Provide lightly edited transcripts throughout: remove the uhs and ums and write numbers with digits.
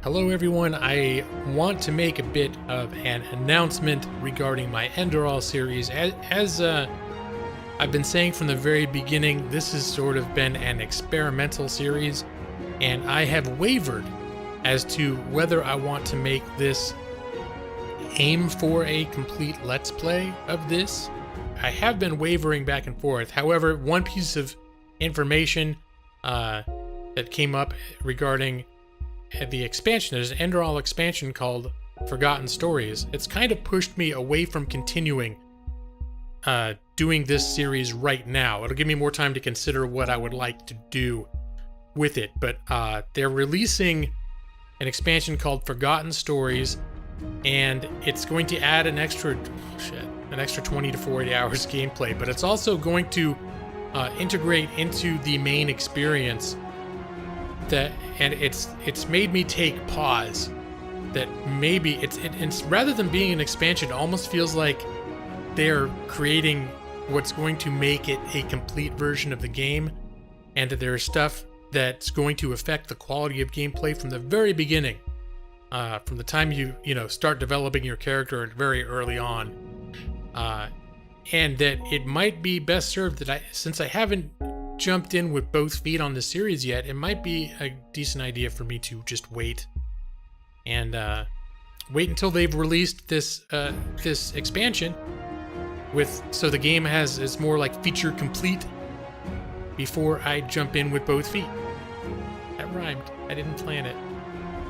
Hello everyone, I want to make a bit of an announcement regarding my Enderal series. As I've been saying from the very beginning, this has sort of been an experimental series, and I have wavered as to whether I want to make this aim for a complete Let's Play of this. I have been wavering back and forth. However, one piece of information that came up regarding the expansion, there's an Enderal expansion called Forgotten Stories. It's kind of pushed me away from continuing doing this series right now. It'll give me more time to consider what I would like to do with it. But they're releasing an expansion called Forgotten Stories, and it's going to add an extra 20 to 40 hours gameplay. But it's also going to integrate into the main experience. And it's made me take pause. That maybe it's rather than being an expansion, it almost feels like they're creating what's going to make it a complete version of the game, and that there's stuff that's going to affect the quality of gameplay from the very beginning, from the time you start developing your character very early on, and that it might be best served that since I haven't jumped in with both feet on the series yet, it might be a decent idea for me to just wait until they've released this expansion so the game is more like feature complete before I jump in with both feet. That rhymed. I didn't plan it.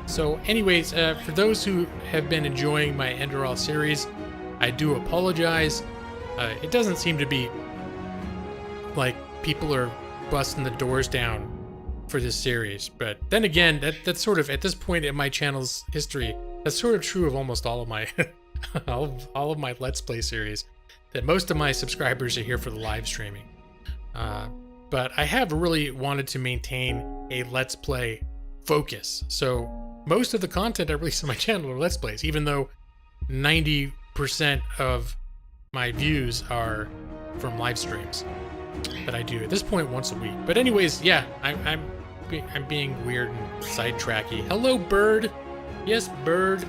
So anyways, for those who have been enjoying my Enderal series, I do apologize. It doesn't seem to be like people are busting the doors down for this series, but then again, that's sort of, at this point in my channel's history, that's sort of true of almost all of my all of my Let's Play series, that most of my subscribers are here for the live streaming. But I have really wanted to maintain a Let's Play focus, so most of the content I release on my channel are Let's Plays, even though 90% of my views are from live streams that I do at this point once a week. But anyways, yeah, I'm being weird and sidetracky. Hello, Bird. Yes, Bird.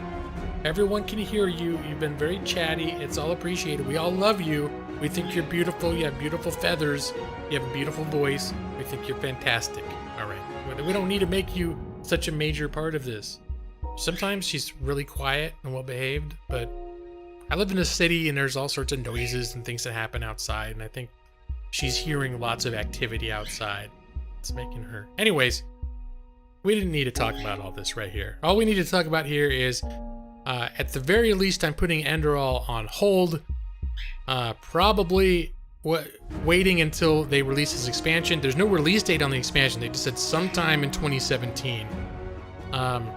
Everyone can hear you. You've been very chatty. It's all appreciated. We all love you. We think you're beautiful. You have beautiful feathers. You have a beautiful voice. We think you're fantastic. All right. We don't need to make you such a major part of this. Sometimes she's really quiet and well behaved, but I live in a city and there's all sorts of noises and things that happen outside, and I think she's hearing lots of activity outside. It's making her... Anyways, we didn't need to talk about all this right here. All we need to talk about here is, at the very least, I'm putting Enderal on hold. Probably waiting until they release this expansion. There's no release date on the expansion. They just said sometime in 2017. And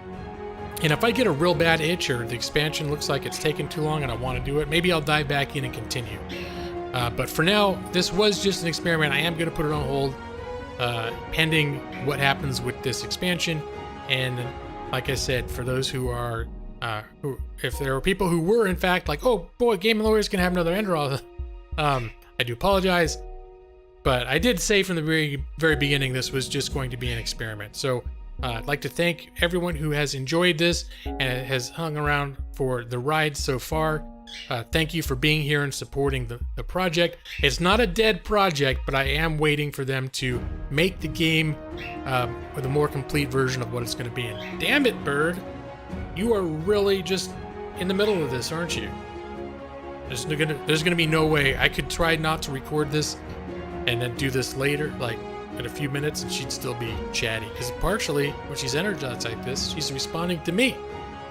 if I get a real bad itch or the expansion looks like it's taking too long and I want to do it, maybe I'll dive back in and continue. But for now, this was just an experiment. I am going to put it on hold, pending what happens with this expansion. And like I said, for those who are, if there are people who were in fact like, oh boy, Game & Lawyer's going to have another Enderal, I do apologize. But I did say from the very, very beginning this was just going to be an experiment. So I'd like to thank everyone who has enjoyed this and has hung around for the ride so far. Thank you for being here and supporting the project. It's not a dead project, but I am waiting for them to make the game with a more complete version of what it's going to be. And damn it, Bird, you are really just in the middle of this, aren't you? There's gonna be no way. I could try not to record this and then do this later, like in a few minutes, and she'd still be chatty. Because partially, when she's energized like this, she's responding to me.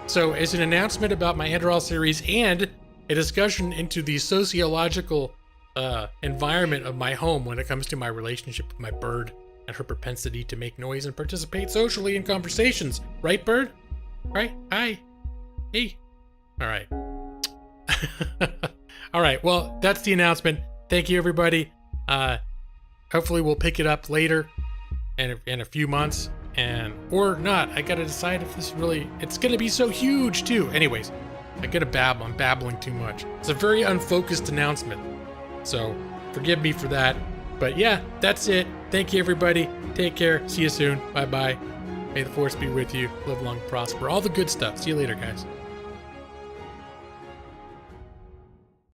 So it's an announcement about my Enderal series and a discussion into the sociological environment of my home when it comes to my relationship with my bird and her propensity to make noise and participate socially in conversations. Right, Bird? Right? Hi. Hey. All right. All right. Well, that's the announcement. Thank you, everybody. Hopefully we'll pick it up later in a few months, or not. I gotta decide if this really, it's gonna be so huge too. Anyways, I gotta babble. I'm babbling too much. It's a very unfocused announcement, so forgive me for that. But yeah, that's it. Thank you, everybody. Take care. See you soon. Bye-bye. May the force be with you. Live long, prosper. All the good stuff. See you later, guys.